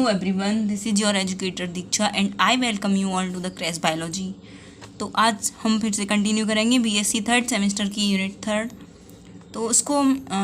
Hello everyone, this is your educator Diksha and I welcome you all to the Crash Biology। तो आज हम फिर से continue करेंगे बीएससी थर्ड सेमेस्टर की यूनिट थर्ड। तो उसको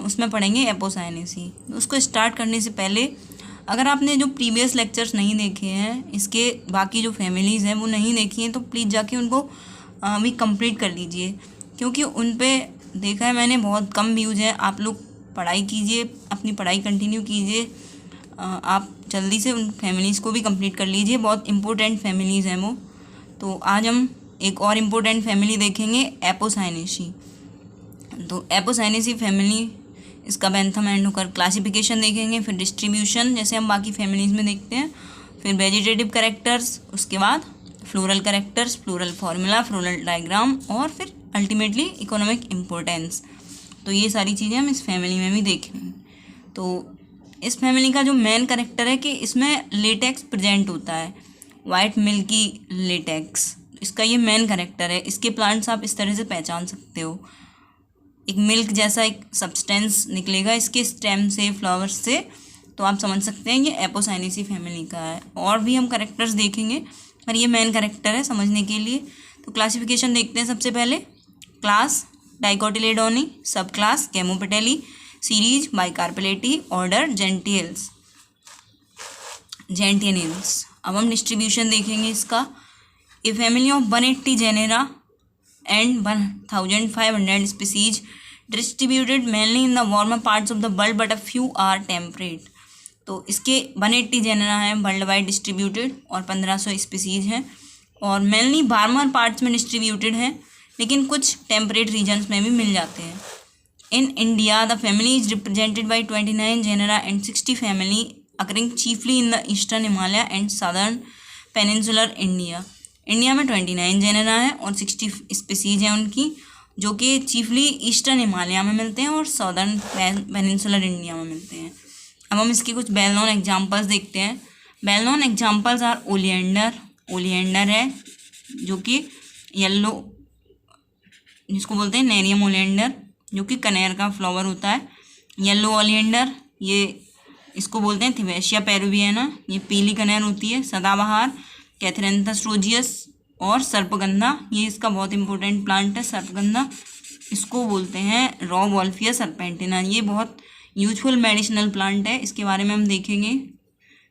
उसमें पढ़ेंगे एपोसाइनेसी। तो उसको स्टार्ट करने से पहले अगर आपने जो प्रीवियस लेक्चर्स नहीं देखे हैं, इसके बाकी जो फैमिलीज़ हैं वो नहीं देखी हैं, तो प्लीज़ जाके उनको भी कंप्लीट कर लीजिए, क्योंकि उन पे देखा है मैंने बहुत कम व्यूज़ हैं। आप लोग पढ़ाई कीजिए, अपनी पढ़ाई कंटिन्यू कीजिए, आप जल्दी से उन फैमिलीज़ को भी कंप्लीट कर लीजिए, बहुत इम्पोर्टेंट फैमिलीज़ हैं वो। तो आज हम एक और इम्पोर्टेंट फैमिली देखेंगे, एपोसाइनेसी। तो एपोसाइनेसी फैमिली, इसका बेंथम एंड हुकर क्लासिफिकेशन देखेंगे, फिर डिस्ट्रीब्यूशन जैसे हम बाकी फैमिलीज़ में देखते हैं, फिर वेजिटेटिव कैरेक्टर्स, उसके बाद floral characters, floral formula, floral diagram और फिर अल्टीमेटली इकोनॉमिक इम्पोर्टेंस। तो ये सारी चीज़ें हम इस फैमिली में भी देखेंगे। तो इस फैमिली का जो मेन कैरेक्टर है कि इसमें लेटेक्स प्रेजेंट होता है, वाइट मिल्की लेटेक्स, इसका ये मेन कैरेक्टर है। इसके प्लांट्स आप इस तरह से पहचान सकते हो, एक मिल्क जैसा एक सब्सटेंस निकलेगा इसके स्टेम से, फ्लावर्स से, तो आप समझ सकते हैं ये एपोसाइनेसी फैमिली का है। और भी हम कैरेक्टर्स देखेंगे, पर ये मेन कैरेक्टर है समझने के लिए। तो क्लासिफिकेशन देखते हैं सबसे पहले। Class dicotyledonae, sub class gamopetalae, series bicarpellatae, order gentianales. अब हम डिस्ट्रीब्यूशन देखेंगे इसका। A family of 180 genera and 1500 species distributed mainly in the warmer parts of the world but a few are temperate. तो इसके 180 जेनेरा हैं world wide distributed और 1500 species हैं, और मेनली वार्मर पार्ट्स में डिस्ट्रीब्यूटेड हैं, लेकिन कुछ टेम्परेट रीजन्स में भी मिल जाते हैं। In India, the family is represented by 29 genera and 60 family occurring chiefly in the eastern Himalaya and southern peninsular India। India में 29 जेनेरा है और 60 स्पीसीज हैं उनकी, जो कि चीफली ईस्टर्न हिमालय में मिलते हैं और साउदर्न पेनिनसुलर इंडिया में मिलते हैं। अब हम इसके कुछ वेल नोन एग्जांपल्स देखते हैं। Well known examples are oleander है जो कि येलो, जिसको बोलते हैं नेरियम ओलियंडर, जो कि कनेर का फ्लावर होता है। येलो ओलियंडर, ये इसको बोलते हैं थिवेशिया पेरुवियाना, ये पीली कनेर होती है। सदाबहार कैथरेंथस रोजियस और सर्पगंधा, ये इसका बहुत इंपॉर्टेंट प्लांट है सर्पगंधा, इसको बोलते हैं रॉवोल्फिया सर्पेंटिना। ये बहुत यूजफुल मेडिसिनल प्लांट है, इसके बारे में हम देखेंगे।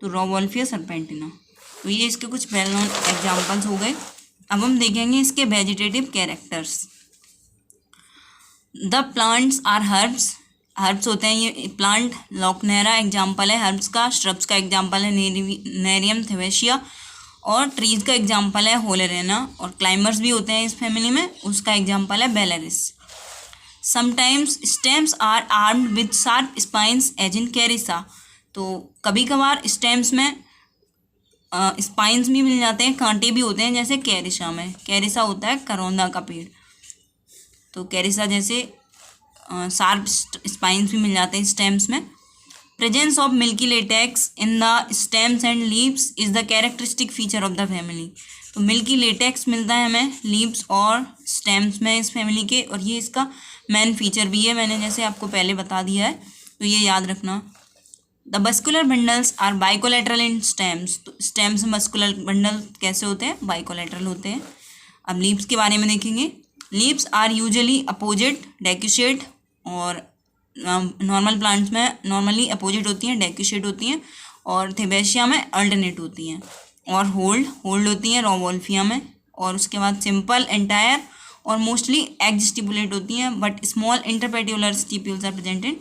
तो रॉवोल्फिया सर्पेंटिना, तो ये इसके कुछ वेल नोन एग्जाम्पल्स हो गए। अब हम देखेंगे इसके vegetative characters. The plants are herbs होते हैं ये प्लांट। लॉकनेरा एग्जाम्पल है हर्ब्स का, श्रब्स का एग्जाम्पल है नेरियम थिवेशिया, और ट्रीज का एग्जाम्पल है होलेरेना, और क्लाइंबर्स भी होते हैं इस फैमिली में, उसका एग्जाम्पल है बेलेरिस। Sometimes stems are armed with sharp spines as in Carissa. तो कभी कभार स्टेम्स में स्पाइंस भी मिल जाते हैं, कांटे भी होते हैं, जैसे कैरिसा में। कैरिसा होता है करौंदा का पेड़, तो कैरिसा जैसे शार्प स्पाइंस भी मिल जाते हैं स्टेम्स में। Presence of milky latex in the stems and leaves is the characteristic feature of the family. तो मिल्की लेटेक्स मिलता है हमें लीव्स और स्टेम्स में इस फैमिली के, और ये इसका मेन फीचर भी है, मैंने जैसे आपको पहले बता दिया है, तो ये याद रखना। The muscular bundles are bicollateral in stems. तो स्टेम्स में मस्कुलर बंडल कैसे होते हैं, बाइकोलेटरल होते हैं। अब लीव्स के बारे में देखेंगे। लीव्स आर यूजुअली अपोजिट डेक्यूशेट, और नॉर्मल प्लांट्स में नॉर्मली अपोजिट होती हैं, डेक्यूशेट होती हैं, और थिवेशिया में अल्टरनेट होती हैं, और होल्ड होती हैं रॉवोल्फिया में। और उसके बाद सिंपल एंटायर और मोस्टली एग स्टिपुलेट होती हैं, but small interpetiolar stipules are present in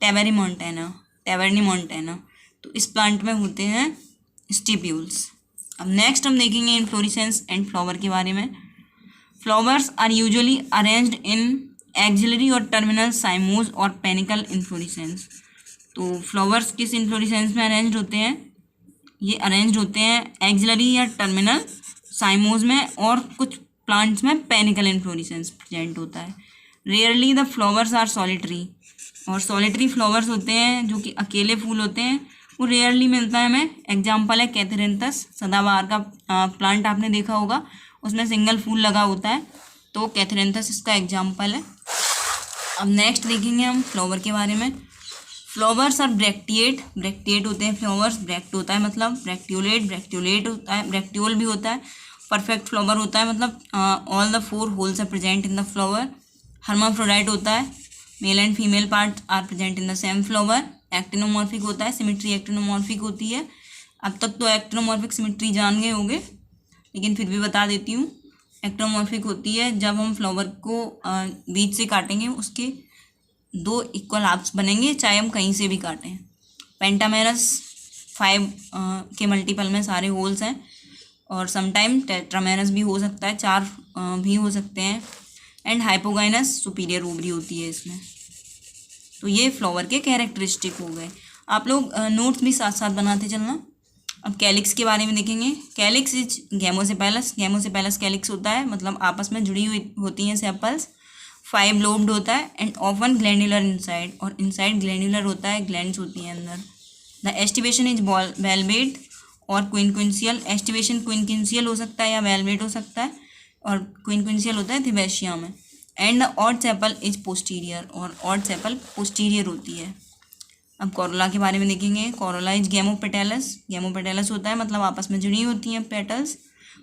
Tabernaemontana. तो इस प्लांट में होते हैं स्टिप्यूल्स। अब नेक्स्ट हम देखेंगे इन्फ्लोरेसेंस एंड फ्लावर के बारे में। Flowers are usually arranged in axillary और टर्मिनल साइमोज और पेनिकल इन्फ्लोरेसेंस। तो फ्लावर्स किस इन्फ्लोरेसेंस में अरेंज्ड होते हैं, ये अरेंज्ड होते हैं एक्सिलरी या टर्मिनल साइमोज में, और कुछ प्लांट्स में पेनिकल इन्फ्लोरेसेंस प्रेजेंट होता है। Rarely the flowers are solitary, और सॉलिटरी फ्लावर्स होते हैं जो कि अकेले फूल होते हैं, वो रेयरली मिलता है हमें। एग्जाम्पल है कैथरेंथस, सदाबहार का प्लांट आपने देखा होगा, उसमें सिंगल फूल लगा होता है, तो कैथरेंथस इसका एग्जाम्पल है। अब नेक्स्ट देखेंगे हम फ्लावर के बारे में। फ्लावर्स आर ब्रैक्टिएट, ब्रैक्टिएट होते हैं फ्लावर्स, ब्रैक्ट होता है मतलब ब्रैक्टियोलेट, ब्रैक्टियोलेट होता है, ब्रैक्टियोल भी होता है, परफेक्ट फ्लावर होता है मतलब all the 4 whorls are present in the flower. Hermaphrodite होता है, male and female part are present in the same flower. Actinomorphic होता है, सिमेट्री एक्टिनोमॉर्फिक होती है। अब तक तो एक्टिनोमॉर्फिक सिमेट्री जान गए होंगे, लेकिन फिर भी बता देती हूँ। एक्टिनोमॉर्फिक होती है जब हम फ्लावर को बीच से काटेंगे, उसके 2 इक्वल हाफ्स बनेंगे, चाहे हम कहीं से भी काटें। पेंटामेरस 5 के मल्टीपल में सारे होल्स हैं, और समटाइम टेट्रामेरस भी हो सकता है, 4 भी हो सकते हैं। एंड हाइपोगाइनस सुपीरियर ओवरी होती है इसमें। तो ये फ्लावर के कैरेक्टरिस्टिक हो गए। आप लोग नोट्स भी साथ साथ बनाते चलना। अब कैलिक्स के बारे में देखेंगे। कैलिक्स इज गैमोसेपेलस, गैमोसेपेलस कैलिक्स होता है मतलब आपस में जुड़ी हुई होती हैं सेपल्स। 5 लोब्ड होता है एंड ऑफन ग्लैंडुलर इनसाइड, और इनसाइड ग्लैंडुलर होता है, ग्लैंड्स होती हैं अंदर। द एस्टिवेशन इज वेलवेट और क्विनक्विंसियल। एस्टिवेशन क्विनक्विंसियल हो सकता है या वेलवेट हो सकता है, और क्विनक्विंसियल होता है थिबेशिया में। And the odd sepal is posterior, और ऑड सेपल पोस्टीरियर होती है। अब कोरोला के बारे में देखेंगे। कोरोला इज गैमोपेटैलस, गैमोपेटैलस होता है मतलब आपस में जुड़ी होती हैं पेटल्स।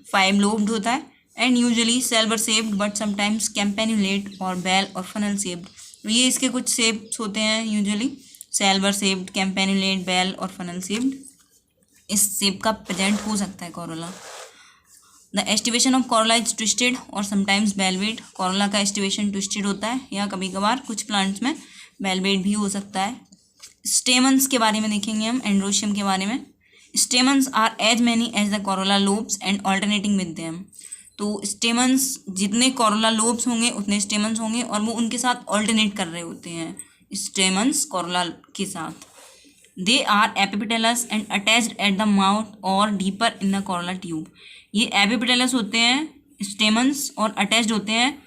5 लोब्ड होता है and usually salver shaped but sometimes campanulate और बेल और फनल शेप्ड। तो ये इसके कुछ शेप्स होते हैं, यूजुअली सेल्वर शेप्ड, कैम्पेन्युलेट, बेल और फनल शेप्ड। इस शेप का प्रेजेंट हो सकता है Corolla. The aestivation of Corolla is twisted और समटाइम्स वेलवेट। कोरोला का एस्टिवेशन ट्विस्टेड होता है या कभी कभार कुछ प्लांट्स में वेलवेट भी हो सकता है। स्टेमन्स के बारे में देखेंगे हम, एंड्रोशियम के बारे में। Stamens are as many as the corolla lobes and alternating with them. तो स्टेमन्स जितने कोरोला लोब्स होंगे उतने स्टेमन्स होंगे, और वो उनके साथ ऑल्टरनेट कर रहे होते हैं स्टेमन्स कोरोला के साथ। They are epipetalous and attached at the mouth और deeper in the corolla tube. ये एपिपेटलस होते हैं स्टेमन्स, और अटैच्ड होते हैं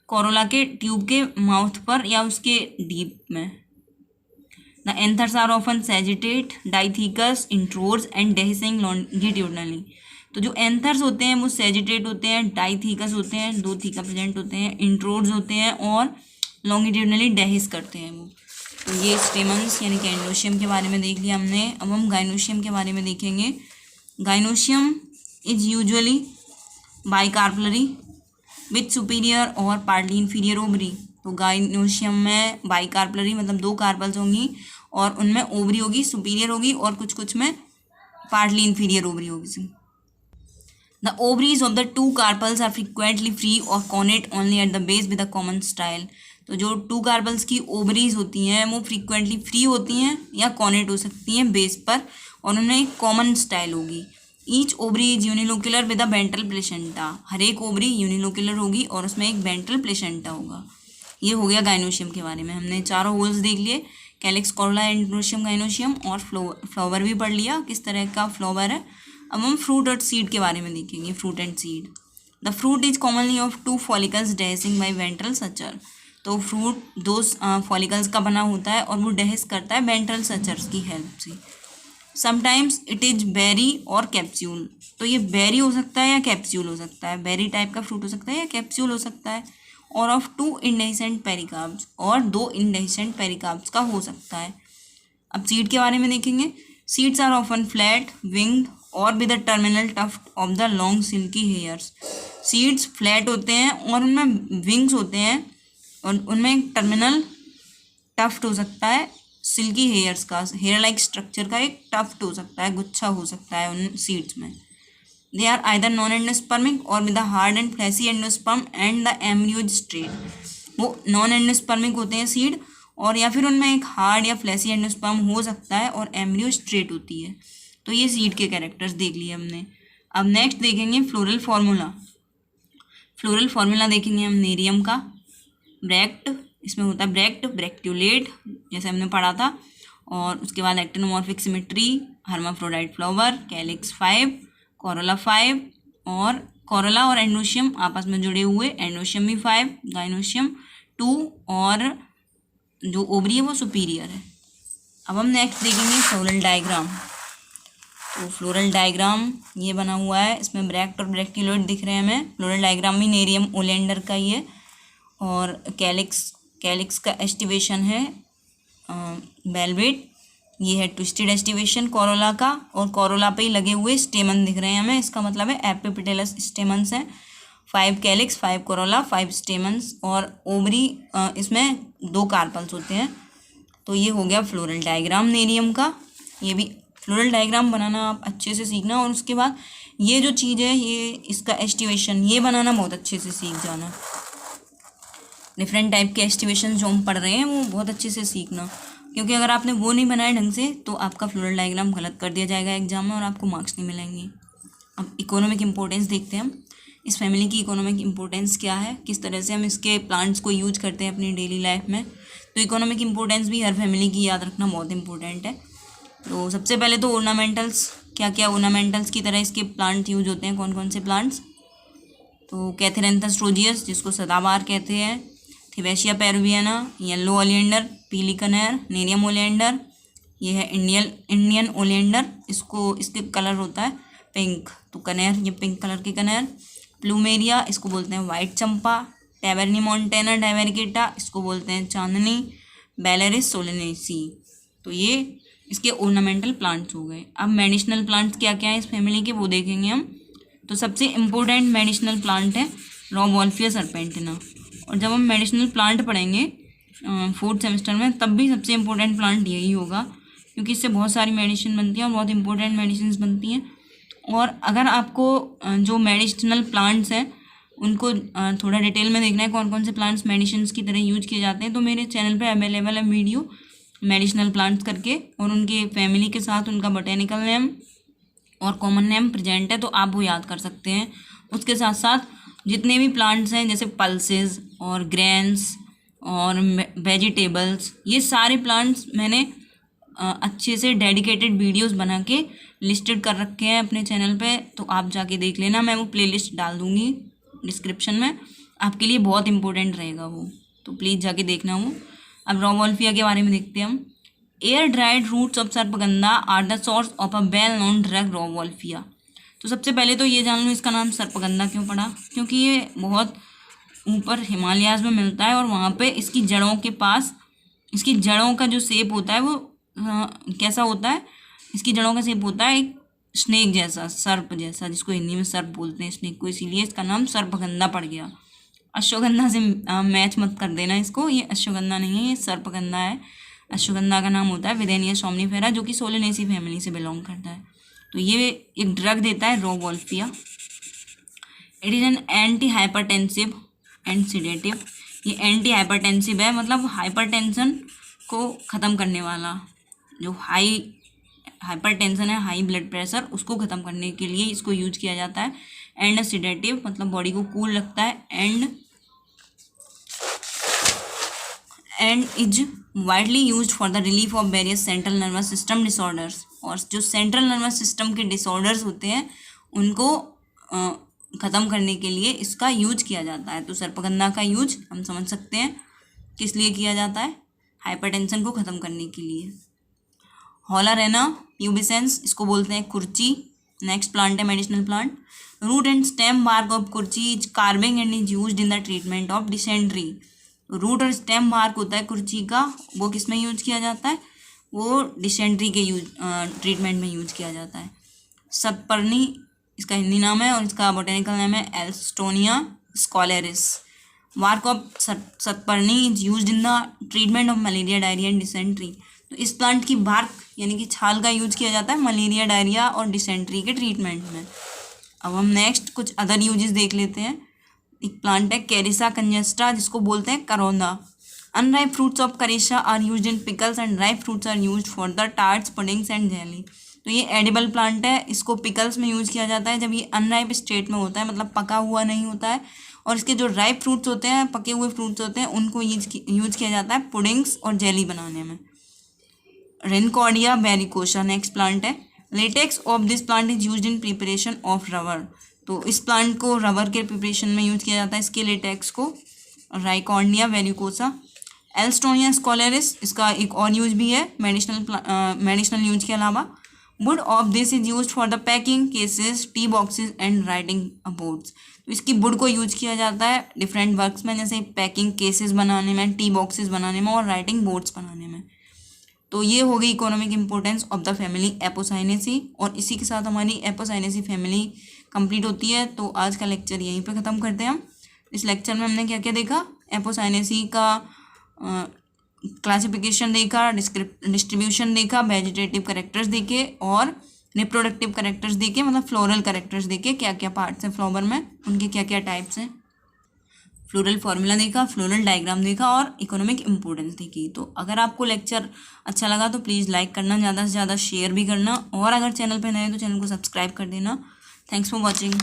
कोरोला के ट्यूब के माउथ पर या उसके डीप में। The anthers are often sagittate, dithecous, introrse and dehiscing longitudinally. तो जो एंथर्स होते हैं वो सैजिटेट होते हैं, डाइथिकस होते हैं, 2 थीका प्रेजेंट होते हैं, इंट्रोर्स होते हैं, और लॉन्गिट्यूडनली डेहिस करते हैं वो। तो ये स्टेमन्स यानी कि एंड्रोशियम के बारे में देख लिया हमने। अब हम गाइनोशियम के बारे में देखेंगे। Gynoecium is usually bicarpellary with superior और पार्टली इन्फीरियर ओवरी। तो गाइनोशियम में बाइकार्पलरी मतलब 2 कार्पल्स होंगी, और उनमें ओवरी होगी, सुपीरियर होगी, और कुछ कुछ में पार्टली इन्फीरियर ओवरी होगी। The ovaries of the 2 carpels are frequently free और connate only at the base with a common style. तो जो 2 कार्पल्स की ओवरीज होती हैं वो फ्रीक्वेंटली फ्री होती हैं या कॉनेट हो सकती हैं बेस पर, और उनमें एक कॉमन स्टाइल होगी। Each ovary is unilocular with a ventral placenta. हर एक ओवरी यूनिलोक्युलर होगी और उसमें एक वेंट्रल प्लेसेंटा होगा। ये हो गया गाइनोशियम के बारे में। हमने चारों होल्स देख लिए, कैलिक्स, कोरोला, एंड्रोशियम, गाइनोशियम, और फ्लावर भी पढ़ लिया किस तरह का फ्लावर है। अब हम फ्रूट और सीड के बारे में देखेंगे। Fruit and seed. The fruit is commonly of 2 follicles dehiscing by ventral suture. तो फ्रूट 2 फॉलिकल्स का बना होता है और वो डेहिस करता है वेंट्रल सचर्स की हेल्प से। समटाइम्स इट इज बेरी और कैप्सूल। तो ये बेरी हो सकता है या कैप्सूल हो सकता है, बेरी टाइप का फ्रूट हो सकता है या कैप्सूल हो सकता है। और ऑफ 2 इंडेहिसेंट पेरिकार्प्स, और 2 इंडेहिसेंट पेरिकार्प्स का हो सकता है। अब सीड के बारे में देखेंगे। Seeds are often flat, winged और with a terminal tuft of the long silky hairs. Seeds flat होते हैं और उनमें विंग्स होते हैं, और उनमें एक टर्मिनल टफ्ट हो सकता है सिल्की हेयर्स का, हेयर लाइक स्ट्रक्चर का एक टफ्ट हो सकता है, गुच्छा हो सकता है उन सीड्स में। They are either non endospermic और with the hard and fleshy endosperm and the embryos straight. वो नॉन एंडोस्पर्मिक होते हैं सीड, और या फिर उनमें एक हार्ड या फ्लैसी एंडोस्पर्म हो सकता है, और एम्ब्रियो स्ट्रेट होती है। तो ये सीड के कैरेक्टर्स देख लिए हमने। अब नेक्स्ट देखेंगे फ्लोरल फार्मूला। फ्लोरल फार्मूला देखेंगे हम नेरियम का। ब्रैक्ट, इसमें होता है ब्रैक्ट, ब्रैक्ट्यूलेट जैसे हमने पढ़ा था, और उसके बाद actinomorphic symmetry, hermaphrodite flower, calyx 5, Corolla 5, और कोरोला और एंड्रोशियम आपस में जुड़े हुए, एंड्रोशियम भी 5, गाइनोशियम 2, और जो ओवरी है वो सुपीरियर है। अब हम नेक्स्ट देखेंगे फ्लोरल डायग्राम। तो फ्लोरल डायग्राम ये बना हुआ है, इसमें ब्रैक्ट और ब्रैक्ट्यूलेट दिख रहे हैं हमें। फ्लोरल डायग्राम भी नेरियम ओलेंडर का ही है, और कैलिक्स का एस्टिवेशन है वेलवेट, ये है ट्विस्टेड एस्टिवेशन कोरोला का, और कोरोला पे ही लगे हुए स्टेमन दिख रहे हैं हमें, इसका मतलब है एपिपेटलस स्टेमन्स हैं। 5 कैलिक्स, 5 कोरोला, 5 स्टेमन्स, और ओवरी इसमें 2 कार्पल्स होते हैं। तो ये हो गया फ्लोरल डायग्राम नेरियम का। ये भी फ्लोरल डायग्राम बनाना आप अच्छे से सीखना, और उसके बाद ये जो चीज़ है, ये इसका एस्टिवेशन ये बनाना बहुत अच्छे से सीख जाना। डिफरेंट टाइप के एस्टिवेशन जो हम पढ़ रहे हैं वो बहुत अच्छे से सीखना, क्योंकि अगर आपने वो नहीं बनाया ढंग से तो आपका फ्लोरल डायग्राम गलत कर दिया जाएगा एग्जाम में और आपको मार्क्स नहीं मिलेंगे। अब इकोनॉमिक इम्पोर्टेंस देखते हैं हम। इस फैमिली की इकोनॉमिक इम्पोर्टेंस क्या है, किस तरह से हम इसके प्लांट्स को यूज करते हैं अपनी डेली लाइफ में। तो इकोनॉमिक इम्पोर्टेंस भी हर फैमिली की याद रखना बहुत इंपॉर्टेंट है। तो सबसे पहले तो ऑर्नामेंटल्स, क्या क्या ऑर्नामेंटल्स की तरह इसके प्लांट यूज होते हैं, कौन कौन से प्लांट्स। तो कैथेरेंथस रोजियस, जिसको सदाबहार कहते हैं, थिवेशिया पेरुवियाना, येलो ओलिएंडर, पीली कनेर, नेरियम ओलिएंडर, ये है इंडियन ओलिएंडर, इसको इसके कलर होता है पिंक, तो कनेर, ये पिंक कलर की कनेर। प्लूमेरिया, इसको बोलते हैं वाइट चंपा। टैबरनी मॉन्टेना डाइवेरिकेटा, इसको बोलते हैं चांदनी। बेलेरिस सोलेनेसी। तो ये इसके ऑर्नामेंटल प्लांट्स हो गए। अब मेडिसिनल प्लांट्स क्या क्या है इस फैमिली के, वो देखेंगे हम। तो सबसे इम्पोर्टेंट मेडिसिनल प्लांट है रॉबवॉल्फिया सर्पेंटिना। और जब हम मेडिसिनल प्लांट पढ़ेंगे 4th सेमेस्टर में, तब भी सबसे इम्पोर्टेंट प्लांट यही होगा, क्योंकि इससे बहुत सारी मेडिसिन बनती हैं और बहुत इंपॉर्टेंट मेडिसिन बनती हैं। और अगर आपको जो मेडिसिनल प्लांट्स हैं उनको थोड़ा डिटेल में देखना है, कौन कौन से प्लांट्स मेडिसिन की तरह यूज किए जाते हैं, तो मेरे चैनल पे अवेलेबल है वीडियो मेडिसिनल प्लांट्स करके, और उनके फैमिली के साथ उनका बोटेनिकल नेम और कॉमन नेम प्रेजेंट है, तो आप वो याद कर सकते हैं। उसके साथ साथ जितने भी प्लांट्स हैं, जैसे पल्सेस और ग्रेन्स और वेजिटेबल्स, ये सारे प्लांट्स मैंने अच्छे से डेडिकेटेड वीडियोस बना के लिस्टेड कर रखे हैं अपने चैनल पे, तो आप जाके देख लेना। मैं वो प्लेलिस्ट डाल दूँगी डिस्क्रिप्शन में, आपके लिए बहुत इंपॉर्टेंट रहेगा वो, तो प्लीज़ जाके देखना वो। अब रॉबवॉल्फिया के बारे में देखते हैं हम। Air dried roots of sarpagandha are the source of a well known drug rauwolfia. तो सबसे पहले तो ये जान लो इसका नाम सर्पगंधा क्यों पड़ा, क्योंकि ये बहुत ऊपर हिमालयाज में मिलता है, और वहाँ पे इसकी जड़ों के पास, इसकी जड़ों का जो शेप होता है वो कैसा होता है, इसकी जड़ों का शेप होता है एक स्नेक जैसा, सर्प जैसा, जिसको हिंदी में सर्प बोलते हैं स्नेक को, इसीलिए इसका नाम सर्पगंधा पड़ गया। अश्वगंधा से मैच मत कर देना इसको, ये अश्वगंधा नहीं है, ये सर्पगंधा है। अश्वगंधा का नाम होता है विदेनिया सोमनीफेरा, जो कि सोलेनेसी फैमिली से बिलोंग करता है। तो ये एक ड्रग देता है rauwolfia. It is an anti hypertensive and sedative. ये एंटी हाइपरटेंसिव है, मतलब हाइपरटेंशन को ख़त्म करने वाला, जो हाइपरटेंशन है, हाई ब्लड प्रेशर, उसको ख़त्म करने के लिए इसको यूज किया जाता है। एंड सिडेटिव, मतलब बॉडी को कूल रखता है। And is widely use for the relief of various central nervous system disorders. और जो सेंट्रल नर्वस सिस्टम के डिसऑर्डर्स होते हैं उनको ख़त्म करने के लिए इसका यूज किया जाता है। तो सर्पगंधा का यूज हम समझ सकते हैं किस लिए किया जाता है, हाइपरटेंशन को ख़त्म करने के लिए। हॉलारेना प्यूबिसेंस, इसको बोलते हैं कुर्ची। नेक्स्ट प्लांट है medicinal plant. Root and stem bark of kurchi is carving and is used in the treatment of dysentery. Root और स्टेम बार्क होता है कुर्ची का, वो किस में यूज किया जाता है, वो डिसेंट्री के ट्रीटमेंट में यूज किया जाता है। सतपर्णी इसका हिंदी नाम है, और इसका बोटेनिकल नेम है Alstonia scholaris. Bark of saptaparni is used in the treatment of malaria, diarrhoea and dysentery. तो इस प्लांट की बार्क यानी कि छाल का यूज किया जाता है मलेरिया, डायरिया और डिसेंट्री के ट्रीटमेंट में। अब हम नेक्स्ट कुछ अदर यूजेस देख लेते हैं। एक प्लांट है कैरिसा कंजेस्टा, जिसको बोलते हैं karonda. Unripe fruits of Carissa are used in pickles and ripe fruits are used for the tarts, puddings and jelly. तो ये एडिबल प्लांट है, इसको पिकल्स में यूज़ किया जाता है जब ये अनराइप स्टेट में होता है, मतलब पका हुआ नहीं होता है। और इसके जो राइप फ्रूट्स होते हैं, पके हुए फ्रूट्स होते हैं, उनको यूज किया जाता है पुडिंग्स और जेली बनाने में। रेनकॉर्डिया बेरिकोसा नेक्स्ट प्लांट है। Latex of this plant is used in preparation of rubber. तो इस प्लांट को रबर के प्रिपरेशन में यूज किया जाता है, इसके लेटेक्स को। राइकॉर्डिया बेरिकोसा। एल्स्टोनिया स्कॉलेरिस, इसका एक और यूज भी है मेडिसिनल यूज के अलावा। Would of this is use for the packing cases, T boxes and writing boards. तो इसकी वुड को यूज किया जाता है डिफरेंट वर्क्स में, जैसे पैकिंग केसेस बनाने में, टी बॉक्सेस बनाने में और राइटिंग बोर्ड्स बनाने में। तो ये हो गई economic importance of the family Apocynaceae, और इसी के साथ हमारी एपोसाइनेसी फैमिली कंप्लीट होती है। तो आज का लेक्चर यहीं पे ख़त्म करते हैं हम। इस लेक्चर में हमने क्या क्या देखा, एपोसाइनेसी का क्लासिफिकेशन देखा, डिस्ट्रीब्यूशन देखा, वेजिटेटिव करेक्टर्स देखे और रिप्रोडक्टिव करेक्टर्स देखे, मतलब फ्लोरल करेक्टर्स देखे, क्या क्या पार्ट्स हैं फ्लावर में, उनके क्या क्या टाइप्स हैं। फ्लोरल फार्मूला देखा, फ्लोरल डायग्राम देखा और इकोनॉमिक इम्पोर्टेंस देखी। तो अगर आपको लेक्चर अच्छा लगा तो प्लीज़ लाइक करना, ज़्यादा से ज़्यादा शेयर भी करना, और अगर चैनल पर नए हैं तो चैनल को सब्सक्राइब कर देना। Thanks for watching.